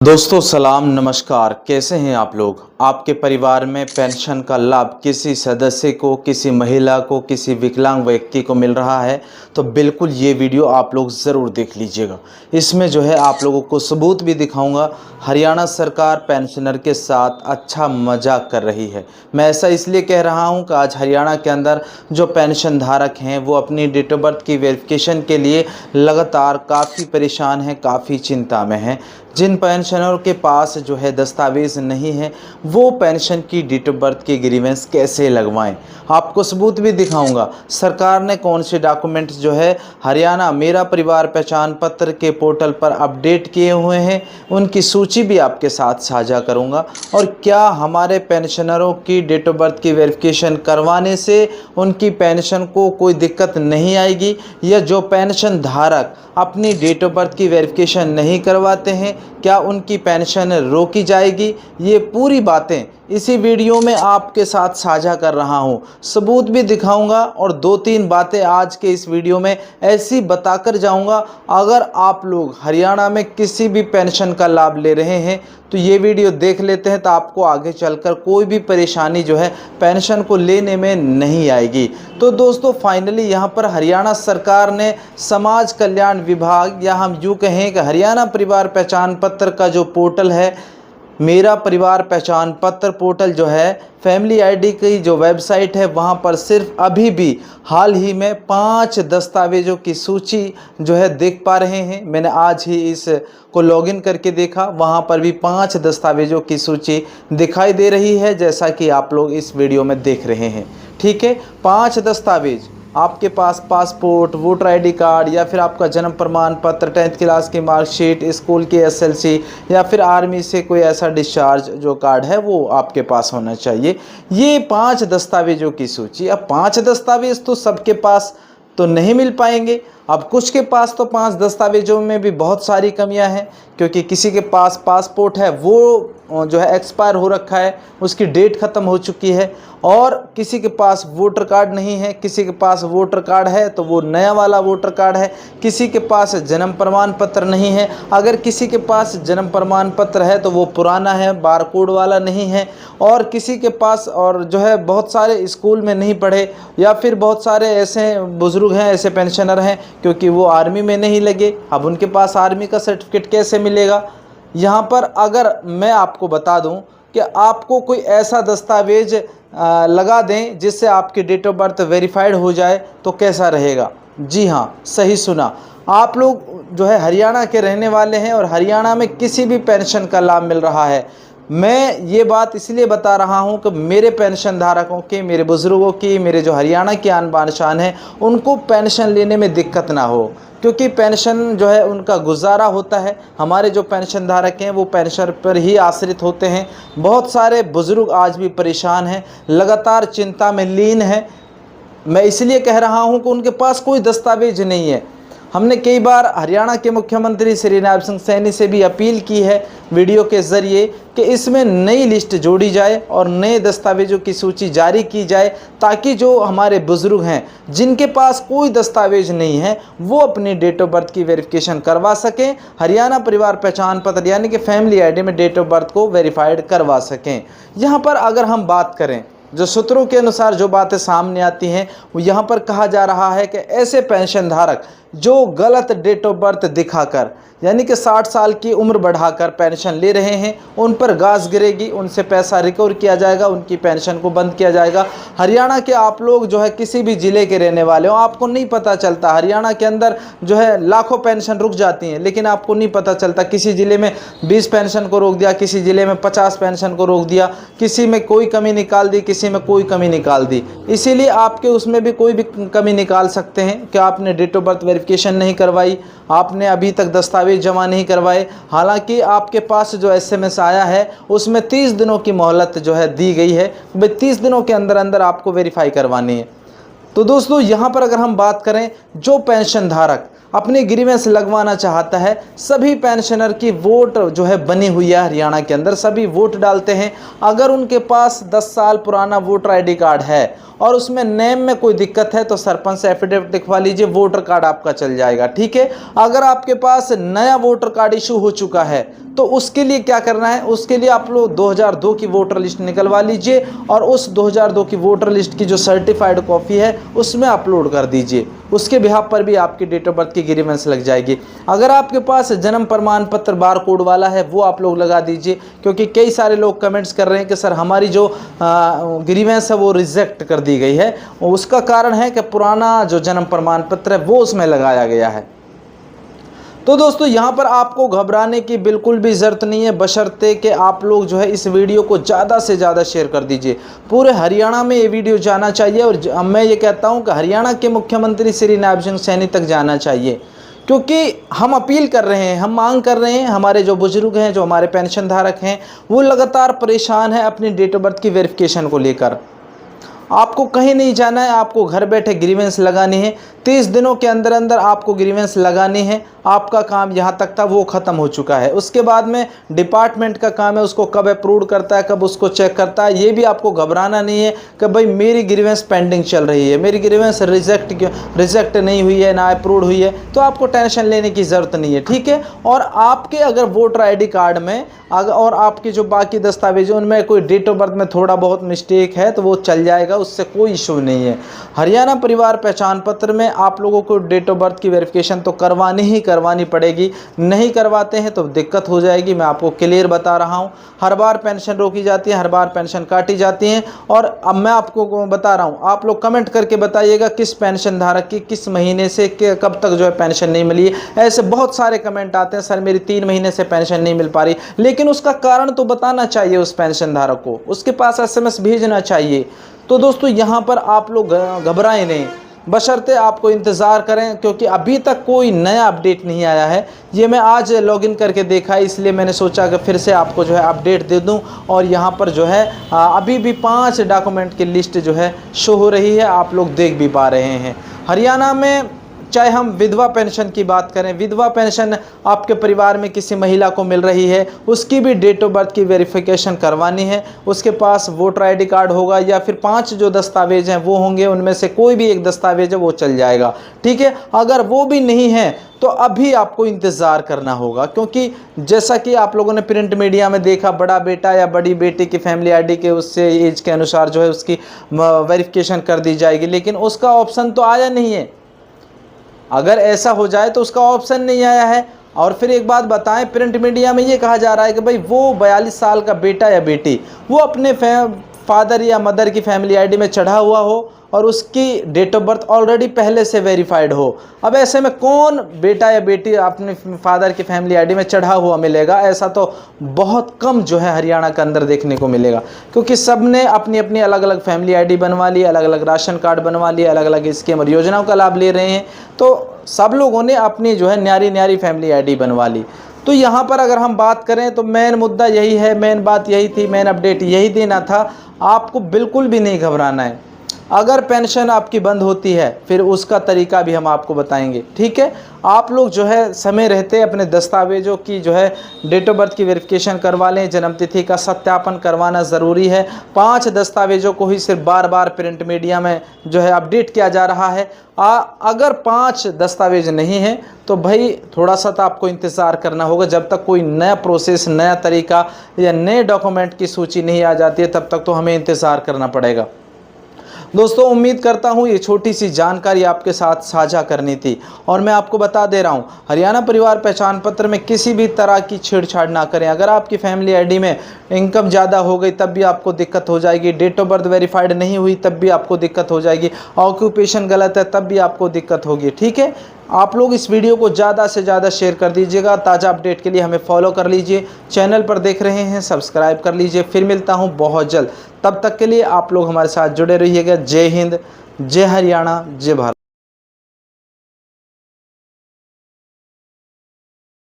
दोस्तों सलाम नमस्कार, कैसे हैं आप लोग। आपके परिवार में पेंशन का लाभ किसी सदस्य को, किसी महिला को, किसी विकलांग व्यक्ति को मिल रहा है तो बिल्कुल ये वीडियो आप लोग ज़रूर देख लीजिएगा। इसमें जो है आप लोगों को सबूत भी दिखाऊंगा। हरियाणा सरकार पेंशनर के साथ अच्छा मजाक कर रही है। मैं ऐसा इसलिए कह रहा हूं कि आज हरियाणा के अंदर जो पेंशन धारक हैं वो अपनी डेट ऑफ बर्थ की वेरिफिकेशन के लिए लगातार काफ़ी परेशान हैं, काफ़ी चिंता में हैं। जिन पेंशनरों के पास जो है दस्तावेज़ नहीं है वो पेंशन की डेट ऑफ बर्थ की ग्रीवेंस कैसे लगवाएं, आपको सबूत भी दिखाऊंगा। सरकार ने कौन से डॉक्यूमेंट्स जो है हरियाणा मेरा परिवार पहचान पत्र के पोर्टल पर अपडेट किए हुए हैं, उनकी सूची भी आपके साथ साझा करूंगा। और क्या हमारे पेंशनरों की डेट ऑफ बर्थ की वेरिफिकेशन करवाने से उनकी पेंशन को कोई दिक्कत नहीं आएगी, या जो पेंशन धारक अपनी डेट ऑफ बर्थ की वेरिफिकेशन नहीं करवाते हैं क्या उनकी पेंशन रोकी जाएगी। ये पूरी बातें इसी वीडियो में आपके साथ साझा कर रहा हूं, सबूत भी दिखाऊंगा और 2-3 बातें आज के इस वीडियो में ऐसी बताकर जाऊंगा। अगर आप लोग हरियाणा में किसी भी पेंशन का लाभ ले रहे हैं तो ये वीडियो देख लेते हैं तो आपको आगे चलकर कोई भी परेशानी जो है पेंशन को लेने में नहीं आएगी। तो दोस्तों फाइनली यहाँ पर हरियाणा सरकार ने समाज कल्याण विभाग, या हम यूँ कहें कि हरियाणा परिवार पहचान पत्र का जो पोर्टल है, मेरा परिवार पहचान पत्र पोर्टल जो है, फैमिली आईडी की जो वेबसाइट है, वहाँ पर सिर्फ अभी भी हाल ही में 5 दस्तावेज़ों की सूची जो है देख पा रहे हैं। मैंने आज ही इस को लॉगिन करके देखा, वहाँ पर भी 5 दस्तावेज़ों की सूची दिखाई दे रही है, जैसा कि आप लोग इस वीडियो में देख रहे हैं। ठीक है, 5 दस्तावेज़ आपके पास पासपोर्ट, वोटर आईडी कार्ड, या फिर आपका जन्म प्रमाण पत्र, 10th क्लास की मार्कशीट, स्कूल की एसएलसी, या फिर आर्मी से कोई ऐसा डिस्चार्ज जो कार्ड है वो आपके पास होना चाहिए। ये 5 दस्तावेज़ों की सूची। अब 5 दस्तावेज़ तो सबके पास तो नहीं मिल पाएंगे। अब कुछ के पास तो 5 दस्तावेज़ों में भी बहुत सारी कमियां हैं, क्योंकि किसी के पास पासपोर्ट है वो जो है एक्सपायर हो रखा है, उसकी डेट ख़त्म हो चुकी है, और किसी के पास वोटर कार्ड नहीं है, किसी के पास वोटर कार्ड है तो वो नया वाला वोटर कार्ड है, किसी के पास जन्म प्रमाण पत्र नहीं है, अगर किसी के पास जन्म प्रमाण पत्र है तो वो पुराना है, बारकोड वाला नहीं है, और किसी के पास और जो है बहुत सारे स्कूल में नहीं पढ़े, या फिर बहुत सारे ऐसे बुज़ुर्ग हैं, ऐसे पेंशनर हैं क्योंकि वो आर्मी में नहीं लगे, अब उनके पास आर्मी का सर्टिफिकेट कैसे मिलेगा। यहाँ पर अगर मैं आपको बता दूं कि आपको कोई ऐसा दस्तावेज लगा दें जिससे आपकी डेट ऑफ बर्थ वेरीफाइड हो जाए तो कैसा रहेगा। जी हाँ, सही सुना, आप लोग जो है हरियाणा के रहने वाले हैं और हरियाणा में किसी भी पेंशन का लाभ मिल रहा है। मैं ये बात इसलिए बता रहा हूँ कि मेरे पेंशन धारकों की, मेरे बुज़ुर्गों की, मेरे जो हरियाणा की आन बान शान है, उनको पेंशन लेने में दिक्कत ना हो, क्योंकि पेंशन जो है उनका गुजारा होता है। हमारे जो पेंशन धारक हैं वो पेंशन पर ही आश्रित होते हैं। बहुत सारे बुज़ुर्ग आज भी परेशान हैं, लगातार चिंता में लीन हैं। मैं इसलिए कह रहा हूं कि उनके पास कोई दस्तावेज नहीं है। हमने कई बार हरियाणा के मुख्यमंत्री श्री नायब सिंह सैनी से भी अपील की है वीडियो के ज़रिए कि इसमें नई लिस्ट जोड़ी जाए और नए दस्तावेज़ों की सूची जारी की जाए, ताकि जो हमारे बुज़ुर्ग हैं जिनके पास कोई दस्तावेज नहीं है वो अपनी डेट ऑफ बर्थ की वेरिफिकेशन करवा सकें, हरियाणा परिवार पहचान पत्र यानी कि फैमिली आईडी में डेट ऑफ बर्थ को वेरीफाइड करवा सकें। यहाँ पर अगर हम बात करें, जो सूत्रों के अनुसार जो बातें सामने आती हैं, वो यहाँ पर कहा जा रहा है कि ऐसे पेंशन धारक जो गलत डेट ऑफ बर्थ दिखाकर यानी कि 60 साल की उम्र बढ़ाकर पेंशन ले रहे हैं, उन पर गाज गिरेगी, उनसे पैसा रिकवर किया जाएगा, उनकी पेंशन को बंद किया जाएगा। हरियाणा के आप लोग जो है किसी भी ज़िले के रहने वाले हो, आपको नहीं पता चलता, हरियाणा के अंदर जो है लाखों पेंशन रुक जाती हैं, लेकिन आपको नहीं पता चलता। किसी ज़िले में 20 पेंशन को रोक दिया, किसी ज़िले में 50 पेंशन को रोक दिया, किसी में कोई कमी निकाल दी, किसी में कोई कमी निकाल दी। इसीलिए आपके उसमें भी कोई भी कमी निकाल सकते हैं कि आपने डेट ऑफ बर्थ वेरिफिकेशन नहीं करवाई, आपने अभी तक दस्तावेज जमा नहीं करवाए। हालांकि आपके पास जो एसएमएस आया है उसमें 30 दिनों की मोहलत जो है दी गई है, भाई 30 दिनों के अंदर अंदर आपको वेरीफाई करवानी है। तो दोस्तों यहाँ पर अगर हम बात करें, जो पेंशन धारक अपनी ग्रीवेंस लगवाना चाहता है, सभी पेंशनर की वोट जो है बनी हुई है हरियाणा के अंदर, सभी वोट डालते हैं। अगर उनके पास 10 साल पुराना वोटर ID कार्ड है और उसमें नेम में कोई दिक्कत है तो सरपंच से एफिडेविट दिखवा लीजिए, वोटर कार्ड आपका चल जाएगा। ठीक है, अगर आपके पास नया वोटर कार्ड इशू हो चुका है तो उसके लिए क्या करना है, उसके लिए आप लोग 2002 की वोटर लिस्ट निकलवा लीजिए और उस 2002 की वोटर लिस्ट की जो सर्टिफाइड कॉपी है उसमें अपलोड कर दीजिए। उसके बिहाफ पर भी आपकी डेट ऑफ बर्थ की ग्रीवेंस लग जाएगी। अगर आपके पास जन्म प्रमाण पत्र बार कोड वाला है वो आप लोग लगा दीजिए, क्योंकि कई सारे लोग कमेंट्स कर रहे हैं कि सर हमारी जो ग्रीवेंस है वो रिजेक्ट कर दी गई है। उसका कारण है कि पुराना जो जन्म प्रमाण पत्र है वो उसमें लगाया गया है। तो दोस्तों यहाँ पर आपको घबराने की बिल्कुल भी ज़रूरत नहीं है, बशर्ते कि आप लोग जो है इस वीडियो को ज़्यादा से ज़्यादा शेयर कर दीजिए। पूरे हरियाणा में ये वीडियो जाना चाहिए और मैं ये कहता हूँ कि हरियाणा के मुख्यमंत्री श्री नायब सिंह सैनी तक जाना चाहिए, क्योंकि हम अपील कर रहे हैं, हम मांग कर रहे हैं। हमारे जो बुजुर्ग हैं, जो हमारे पेंशन धारक हैं, वो लगातार परेशान है अपनी डेट ऑफ बर्थ की वेरिफिकेशन को लेकर। आपको कहीं नहीं जाना है, आपको घर बैठे ग्रीवेंस लगानी है। 30 दिनों के अंदर अंदर आपको ग्रीवेंस लगानी है। आपका काम यहाँ तक था वो ख़त्म हो चुका है। उसके बाद में डिपार्टमेंट का काम है, उसको कब अप्रूव करता है, कब उसको चेक करता है। ये भी आपको घबराना नहीं है कि भाई मेरी ग्रीवेंस पेंडिंग चल रही है, मेरी ग्रीवेंस रिजेक्ट नहीं हुई है, ना अप्रूव हुई है, तो आपको टेंशन लेने की ज़रूरत नहीं है। ठीक है, और आपके अगर वोटर ID कार्ड में और आपके जो बाकी दस्तावेज उनमें कोई डेट ऑफ बर्थ में थोड़ा बहुत मिस्टेक है तो वो चल जाएगा, उससे कोई इशू नहीं है। हरियाणा परिवार पहचान पत्र में आप लोगों को डेट ऑफ बर्थ की वेरिफिकेशन तो करवानी पड़ेगी। नहीं करवाते हैं तो दिक्कत हो जाएगी, मैं आपको क्लियर बता रहा हूं। हर बार पेंशन रोकी जाती है, हर बार पेंशन काटी जाती है। और अब मैं आपको बता रहा हूं, आप लोग कमेंट करके बताइएगा किस पेंशन धारक की किस महीने से कब तक जो है पेंशन नहीं मिली है। ऐसे बहुत सारे कमेंट आते हैं, सर मेरी 3 महीने से पेंशन नहीं मिल पा रही, लेकिन उसका कारण तो बताना चाहिए उस पेंशन धारक को, उसके पास SMS भेजना चाहिए। तो दोस्तों यहाँ पर आप लोग घबराएं नहीं, बशर्ते आपको इंतज़ार करें, क्योंकि अभी तक कोई नया अपडेट नहीं आया है। ये मैं आज लॉगिन करके देखा, इसलिए मैंने सोचा कि फिर से आपको जो है अपडेट दे दूं। और यहाँ पर जो है अभी भी 5 डॉक्यूमेंट की लिस्ट जो है शो हो रही है, आप लोग देख भी पा रहे हैं। हरियाणा में चाहे हम विधवा पेंशन की बात करें, विधवा पेंशन आपके परिवार में किसी महिला को मिल रही है, उसकी भी डेट ऑफ बर्थ की वेरिफिकेशन करवानी है। उसके पास वोटर ID कार्ड होगा या फिर 5 जो दस्तावेज हैं वो होंगे, उनमें से कोई भी एक दस्तावेज है वो चल जाएगा। ठीक है, अगर वो भी नहीं है तो अभी आपको इंतज़ार करना होगा, क्योंकि जैसा कि आप लोगों ने प्रिंट मीडिया में देखा, बड़ा बेटा या बड़ी बेटी की फैमिली ID के उससे एज के अनुसार जो है उसकी वेरिफिकेशन कर दी जाएगी, लेकिन उसका ऑप्शन तो आया नहीं है। अगर ऐसा हो जाए तो उसका ऑप्शन नहीं आया है। और फिर एक बात बताएं, प्रिंट मीडिया में ये कहा जा रहा है कि भाई वो 42 साल का बेटा या बेटी वो अपने फादर या मदर की फैमिली ID में चढ़ा हुआ हो और उसकी डेट ऑफ बर्थ ऑलरेडी पहले से वेरीफाइड हो। अब ऐसे में कौन बेटा या बेटी अपने फादर की फैमिली ID में चढ़ा हुआ मिलेगा? ऐसा तो बहुत कम जो है हरियाणा के अंदर देखने को मिलेगा, क्योंकि सब ने अपनी अपनी अलग अलग फैमिली ID बनवा ली, अलग अलग राशन कार्ड बनवा लिए, अलग अलग स्कीम और योजनाओं का लाभ ले रहे हैं। तो सब लोगों ने अपनी जो है न्यारी न्यारी फैमिली ID बनवा ली। तो यहाँ पर अगर हम बात करें तो मेन मुद्दा यही है, मेन बात यही थी, मेन अपडेट यही देना था। आपको बिल्कुल भी नहीं घबराना है। अगर पेंशन आपकी बंद होती है फिर उसका तरीका भी हम आपको बताएंगे। ठीक है, आप लोग जो है समय रहते अपने दस्तावेज़ों की जो है डेट ऑफ बर्थ की वेरिफिकेशन करवा लें, जन्मतिथि का सत्यापन करवाना ज़रूरी है। 5 दस्तावेज़ों को ही सिर्फ बार बार प्रिंट मीडिया में जो है अपडेट किया जा रहा है। अगर 5 दस्तावेज नहीं हैं तो भाई थोड़ा सा तो आपको इंतज़ार करना होगा, जब तक कोई नया प्रोसेस, नया तरीका या नए डॉक्यूमेंट की सूची नहीं आ जाती है तब तक तो हमें इंतज़ार करना पड़ेगा। दोस्तों उम्मीद करता हूँ ये छोटी सी जानकारी आपके साथ साझा करनी थी। और मैं आपको बता दे रहा हूँ, हरियाणा परिवार पहचान पत्र में किसी भी तरह की छेड़छाड़ ना करें। अगर आपकी फैमिली ID में इनकम ज़्यादा हो गई तब भी आपको दिक्कत हो जाएगी, डेट ऑफ बर्थ वेरीफाइड नहीं हुई तब भी आपको दिक्कत हो जाएगी, ऑक्यूपेशन गलत है तब भी आपको दिक्कत होगी। ठीक है, आप लोग इस वीडियो को ज़्यादा से ज़्यादा शेयर कर दीजिएगा। ताज़ा अपडेट के लिए हमें फॉलो कर लीजिए, चैनल पर देख रहे हैं सब्सक्राइब कर लीजिए। फिर मिलता हूँ बहुत जल्द, तब तक के लिए आप लोग हमारे साथ जुड़े रहिएगा। जय हिंद, जय हरियाणा, जय भारत।